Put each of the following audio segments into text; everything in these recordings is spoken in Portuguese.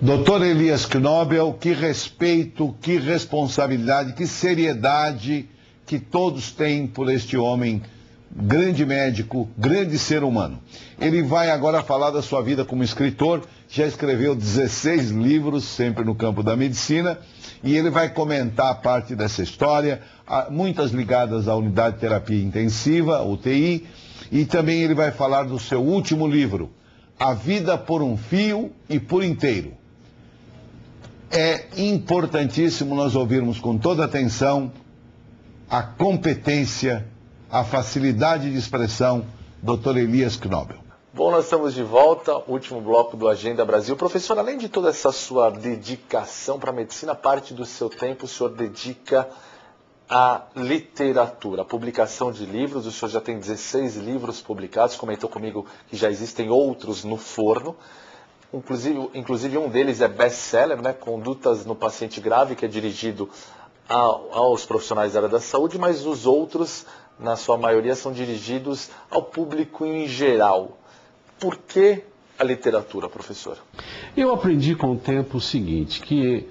Doutor Elias Knobel, que respeito, que responsabilidade, que seriedade que todos têm por este homem, grande médico, grande ser humano. Ele vai agora falar da sua vida como escritor, já escreveu 16 livros, sempre no campo da medicina, e ele vai comentar parte dessa história, muitas ligadas à unidade de terapia intensiva, UTI, e também ele vai falar do seu último livro, A Vida por um Fio e por Inteiro. É importantíssimo nós ouvirmos com toda atenção a competência, a facilidade de expressão, Dr. Elias Knobel. Bom, nós estamos de volta, último bloco do Agenda Brasil. Professor, além de toda essa sua dedicação para a medicina, parte do seu tempo o senhor dedica à literatura, à publicação de livros. O senhor já tem 16 livros publicados, comentou comigo que já existem outros no forno. Inclusive um deles é best-seller, né? Condutas no Paciente Grave, que é dirigido aos profissionais da área da saúde, mas os outros, na sua maioria, são dirigidos ao público em geral. Por que a literatura, professor? Eu aprendi com o tempo o seguinte, que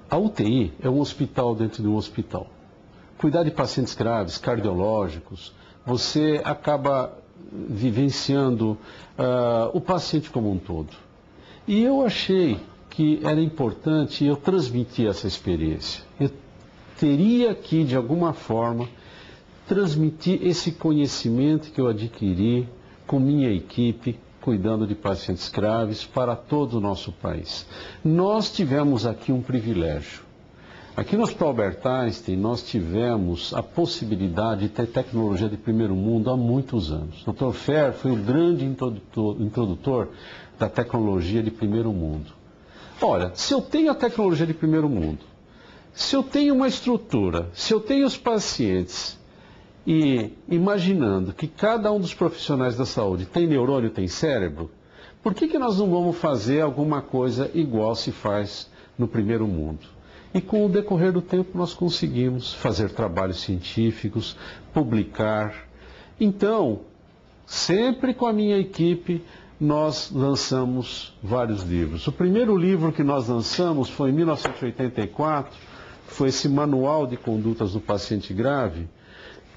a UTI é um hospital dentro de um hospital. Cuidar de pacientes graves, cardiológicos, você acaba vivenciando o paciente como um todo. E eu achei que era importante eu transmitir essa experiência. Eu teria que, de alguma forma, transmitir esse conhecimento que eu adquiri com minha equipe, cuidando de pacientes graves para todo o nosso país. Nós tivemos aqui um privilégio. Aqui no Hospital Albert Einstein, nós tivemos a possibilidade de ter tecnologia de primeiro mundo há muitos anos. O Dr. Fer foi o grande introdutor da tecnologia de primeiro mundo. Olha, se eu tenho a tecnologia de primeiro mundo, se eu tenho uma estrutura, se eu tenho os pacientes, e imaginando que cada um dos profissionais da saúde tem neurônio, tem cérebro, por que nós não vamos fazer alguma coisa igual se faz no primeiro mundo? E com o decorrer do tempo nós conseguimos fazer trabalhos científicos, publicar. Então, sempre com a minha equipe, nós lançamos vários livros. O primeiro livro que nós lançamos foi em 1984, foi esse Manual de Condutas do Paciente Grave,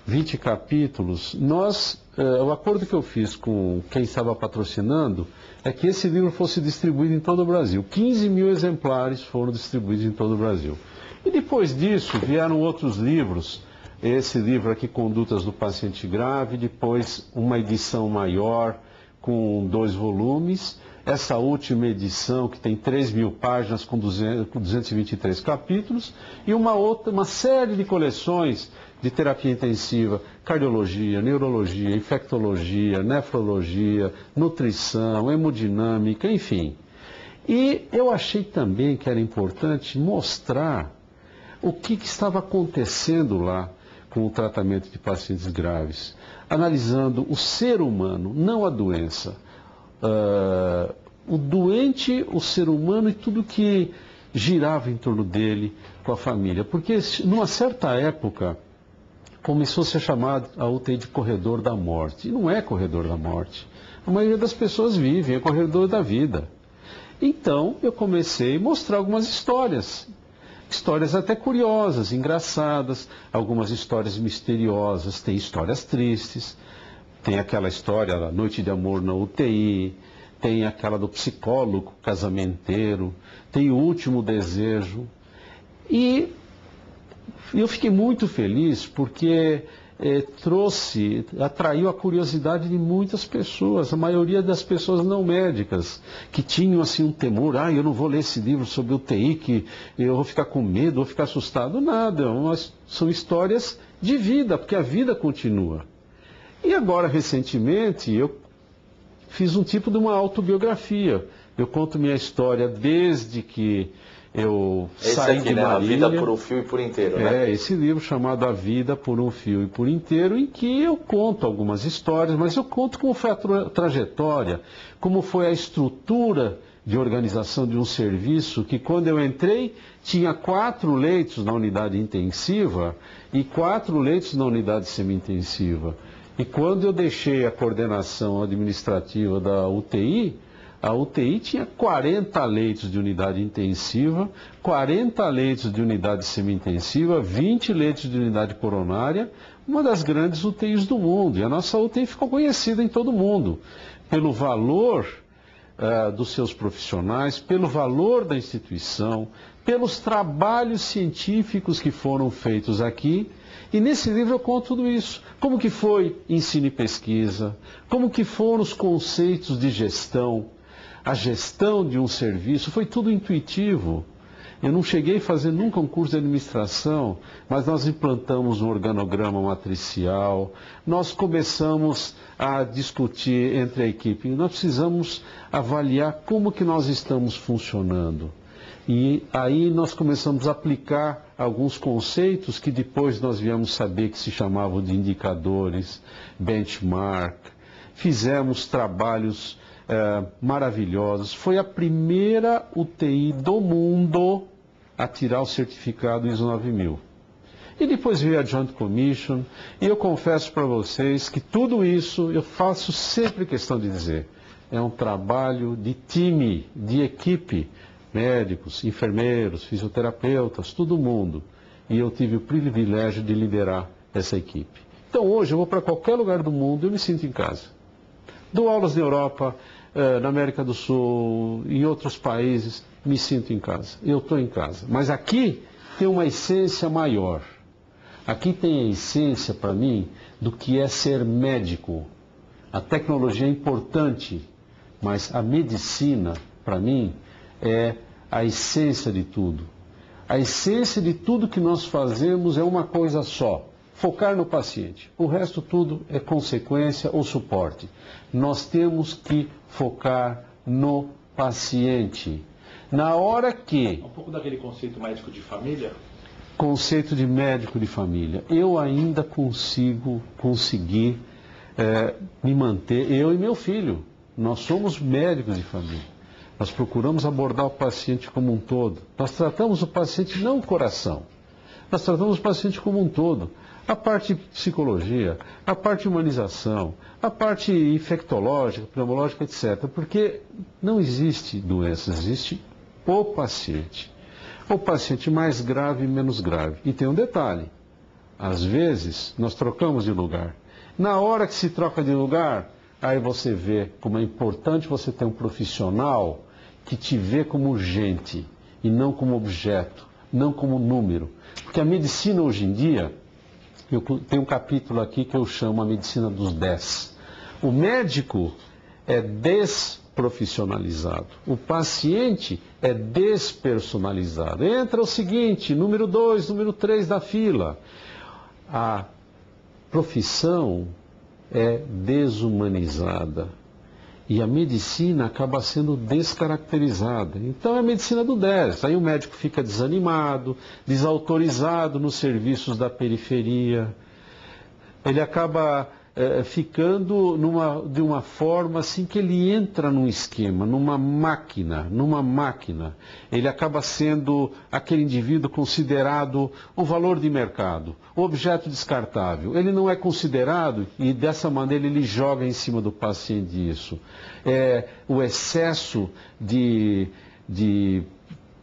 20 capítulos. O acordo que eu fiz com quem estava patrocinando é que esse livro fosse distribuído em todo o Brasil. 15 mil exemplares foram distribuídos em todo o Brasil. E depois disso vieram outros livros, esse livro aqui, Condutas do Paciente Grave, depois uma edição maior, com 2 volumes, essa última edição que tem 3 mil páginas com 223 capítulos e uma série de coleções de terapia intensiva, cardiologia, neurologia, infectologia, nefrologia, nutrição, hemodinâmica, enfim. E eu achei também que era importante mostrar o que estava acontecendo lá com o tratamento de pacientes graves, analisando o ser humano, não a doença. O doente, o ser humano e tudo que girava em torno dele com a família. Porque numa certa época começou a ser chamado a UTI de corredor da morte. E não é corredor da morte. A maioria das pessoas vivem, é corredor da vida. Então eu comecei a mostrar algumas histórias. Histórias até curiosas, engraçadas, algumas histórias misteriosas, tem histórias tristes, tem aquela história da Noite de Amor na UTI, tem aquela do psicólogo casamenteiro, tem o Último Desejo. E eu fiquei muito feliz porque atraiu a curiosidade de muitas pessoas, a maioria das pessoas não médicas, que tinham assim um temor, eu não vou ler esse livro sobre UTI, que eu vou ficar com medo, vou ficar assustado. Nada, são histórias de vida, porque a vida continua. E agora, recentemente, eu fiz um tipo de uma autobiografia. Eu conto minha história desde que eu saí de Marília. A Vida por um Fio e por Inteiro, né? Esse livro chamado A Vida por um Fio e por Inteiro, em que eu conto algumas histórias, mas eu conto como foi a trajetória, como foi a estrutura de organização de um serviço que, quando eu entrei, tinha 4 leitos na unidade intensiva e 4 leitos na unidade semi-intensiva. E quando eu deixei a coordenação administrativa da UTI, A UTI tinha 40 leitos de unidade intensiva, 40 leitos de unidade semi-intensiva, 20 leitos de unidade coronária, uma das grandes UTIs do mundo. E a nossa UTI ficou conhecida em todo o mundo pelo valor dos seus profissionais, pelo valor da instituição, pelos trabalhos científicos que foram feitos aqui. E nesse livro eu conto tudo isso. Como que foi ensino e pesquisa, como que foram os conceitos de gestão, a gestão de um serviço, foi tudo intuitivo. Eu não cheguei a fazer nunca um curso de administração, mas nós implantamos um organograma matricial, nós começamos a discutir entre a equipe, nós precisamos avaliar como que nós estamos funcionando. E aí nós começamos a aplicar alguns conceitos que depois nós viemos saber que se chamavam de indicadores, benchmark, fizemos trabalhos maravilhosos. Foi a primeira UTI do mundo a tirar o certificado ISO 9000. E depois veio a Joint Commission, e eu confesso para vocês que tudo isso eu faço sempre questão de dizer. É um trabalho de time, de equipe, médicos, enfermeiros, fisioterapeutas, todo mundo. E eu tive o privilégio de liderar essa equipe. Então hoje eu vou para qualquer lugar do mundo e eu me sinto em casa. Dou aulas na Europa, na América do Sul, em outros países, me sinto em casa. Eu estou em casa. Mas aqui tem uma essência maior. Aqui tem a essência, para mim, do que é ser médico. A tecnologia é importante, mas a medicina, para mim, é a essência de tudo. A essência de tudo que nós fazemos é uma coisa só: focar no paciente. O resto tudo é consequência ou suporte. Nós temos que focar no paciente. Na hora que... Um pouco daquele conceito médico de família? Conceito de médico de família. Eu ainda consegui me manter, eu e meu filho. Nós somos médicos de família. Nós procuramos abordar o paciente como um todo. Nós tratamos o paciente não o coração. Nós tratamos o paciente como um todo. A parte de psicologia, a parte de humanização, a parte infectológica, pneumológica, etc. Porque não existe doença, existe o paciente. O paciente mais grave e menos grave. E tem um detalhe: às vezes nós trocamos de lugar. Na hora que se troca de lugar, aí você vê como é importante você ter um profissional que te vê como gente e não como objeto, não como número. Porque a medicina hoje em dia, eu tenho um capítulo aqui que eu chamo a medicina dos 10. O médico é desprofissionalizado, o paciente é despersonalizado. Entra o seguinte, número 2, número 3 da fila. A profissão é desumanizada e a medicina acaba sendo descaracterizada. Então é a medicina do 10. Aí o médico fica desanimado, desautorizado nos serviços da periferia. Ele acaba ficando de uma forma assim que ele entra num esquema, numa máquina. Ele acaba sendo aquele indivíduo considerado o valor de mercado, o objeto descartável. Ele não é considerado e dessa maneira ele joga em cima do paciente isso. O excesso de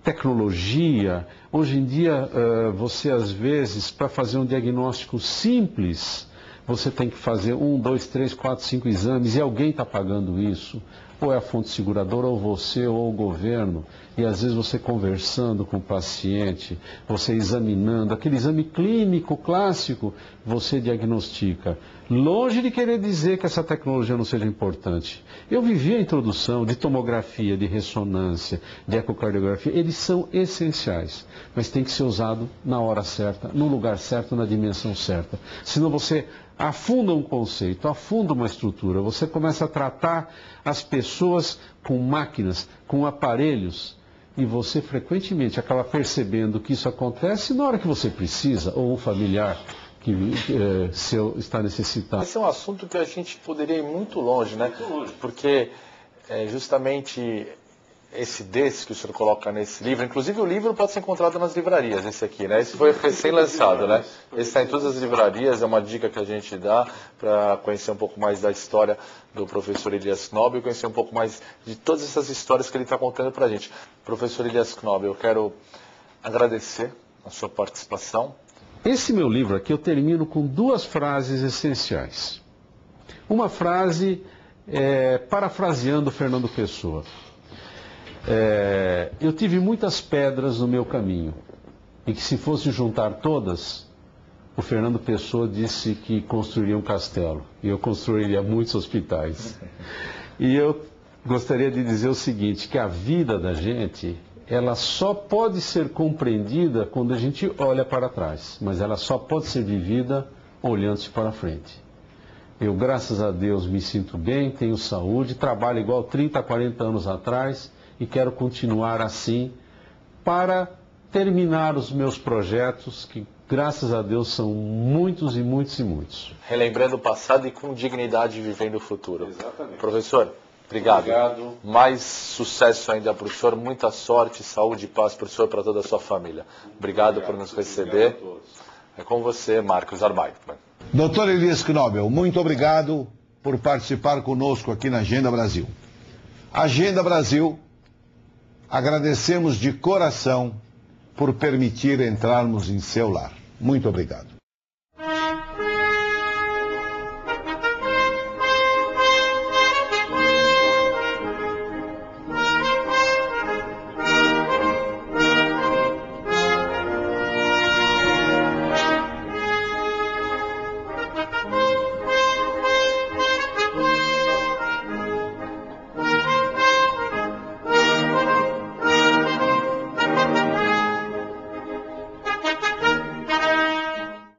tecnologia. Hoje em dia, você às vezes, para fazer um diagnóstico simples, você tem que fazer 1, 2, 3, 4, 5 exames e alguém está pagando isso. Ou é a fonte seguradora, ou você, ou o governo. E às vezes você conversando com o paciente, você examinando, aquele exame clínico clássico, você diagnostica. Longe de querer dizer que essa tecnologia não seja importante. Eu vivi a introdução de tomografia, de ressonância, de ecocardiografia. Eles são essenciais, mas tem que ser usado na hora certa, no lugar certo, na dimensão certa. Senão você afunda um conceito, afunda uma estrutura. Você começa a tratar as pessoas com máquinas, com aparelhos, e você frequentemente acaba percebendo que isso acontece na hora que você precisa, ou um familiar que seu está necessitado. Esse é um assunto que a gente poderia ir muito longe, né? Porque justamente desse que o senhor coloca nesse livro, inclusive o livro pode ser encontrado nas livrarias, esse aqui, né? Esse foi recém-lançado, né? Esse está em todas as livrarias, é uma dica que a gente dá para conhecer um pouco mais da história do professor Elias Knobel, conhecer um pouco mais de todas essas histórias que ele está contando para a gente. Professor Elias Knobel, eu quero agradecer a sua participação. Esse meu livro aqui eu termino com 2 frases essenciais. Uma frase parafraseando Fernando Pessoa. Eu tive muitas pedras no meu caminho, e que se fosse juntar todas, o Fernando Pessoa disse que construiria um castelo, e eu construiria muitos hospitais. E eu gostaria de dizer o seguinte, que a vida da gente, ela só pode ser compreendida quando a gente olha para trás, mas ela só pode ser vivida olhando-se para frente. Eu, graças a Deus, me sinto bem, tenho saúde, trabalho igual 30, 40 anos atrás, e quero continuar assim para terminar os meus projetos, que graças a Deus são muitos e muitos e muitos. Relembrando o passado e com dignidade vivendo o futuro. Exatamente. Professor, obrigado. Obrigado. Mais sucesso ainda para o senhor, muita sorte, saúde e paz para o senhor e para toda a sua família. Obrigado por nos receber. É com você, Marcos Arbeitmann. Doutor Elias Knobel, muito obrigado por participar conosco aqui na Agenda Brasil. Agenda Brasil, agradecemos de coração por permitir entrarmos em seu lar. Muito obrigado.